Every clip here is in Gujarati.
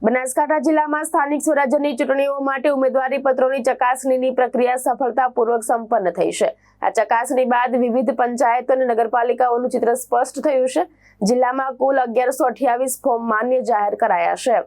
બનાસકાંઠા જિલ્લામાં સ્થાનિક સ્વરાજ્યની ચૂંટણીઓ માટે ઉમેદવારી પત્રોની ચકાસણીની પ્રક્રિયા સફળતાપૂર્વક સંપન્ન થઈ છે। આ ચકાસણી બાદ વિવિધ પંચાયત અને નગરપાલિકાઓનું ચિત્ર સ્પષ્ટ થયું છે। જિલ્લામાં કુલ 1128 ફોર્મ માન્ય જાહેર કરાયા છે।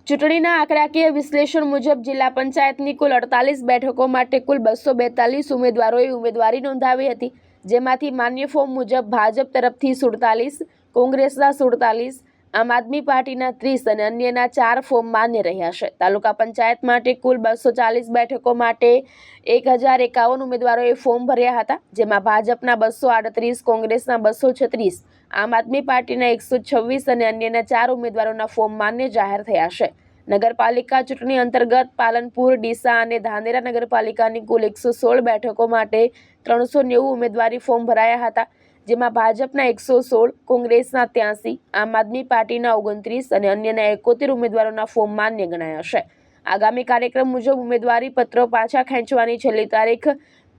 ચૂંટણીના આંકડાકીય વિશ્લેષણ મુજબ જિલ્લા પંચાયતની કુલ 48 બેઠકો માટે કુલ 242 ઉમેદવારોએ ઉમેદવારી નોંધાવી હતી, જેમાંથી માન્ય ફોર્મ મુજબ ભાજપ તરફથી 47, કોંગ્રેસના 47, આમ આદમી પાર્ટીના 30 અને અન્યના 4 ફોર્મ માન્ય રહ્યા છે। તાલુકા પંચાયત માટે કુલ 240 બેઠકો માટે 1051 ઉમેદવારોએ ફોર્મ ભર્યા હતા, જેમાં ભાજપના 238, કોંગ્રેસના 236, આમ આદમી પાર્ટીના 126 અને અન્યના 4 ઉમેદવારોના ફોર્મ માન્ય જાહેર થયા છે। નગરપાલિકા ચૂંટણી અંતર્ગત પાલનપુર, ડીસા અને ધાનેરા નગરપાલિકાની કુલ 116 બેઠકો માટે 390 ઉમેદવારી ફોર્મ ભરાયા હતા, જેમાં ભાજપના 116, કોંગ્રેસના 83, આમ આદમી પાર્ટીના 29 અને અન્યના 71 ઉમેદવારોના ફોર્મ માન્ય ગણાયા છે। આગામી કાર્યક્રમ મુજબ ઉમેદવારી પત્રો પાછા ખેંચવાની છેલ્લી તારીખ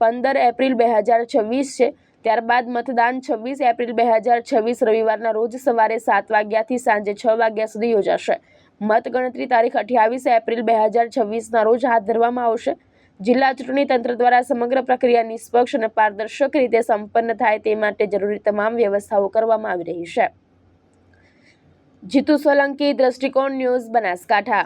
15 એપ્રિલ 2026 છે। ત્યારબાદ મતદાન 26 એપ્રિલ 2026 રવિવારના રોજ સવારે 7 વાગ્યાથી સાંજે 6 વાગ્યા સુધી યોજાશે। મતગણતરી તારીખ 28 એપ્રિલ 2026ના રોજ હાથ ધરવામાં આવશે। જિલ્લા ચૂંટણી તંત્ર દ્વારા સમગ્ર પ્રક્રિયા નિષ્પક્ષ અને પારદર્શક રીતે સંપન્ન થાય તે માટે જરૂરી તમામ વ્યવસ્થાઓ કરવામાં આવી રહી છે। જીતુ સોલંકી, દ્રષ્ટિકોણ ન્યૂઝ, બનાસકાંઠા।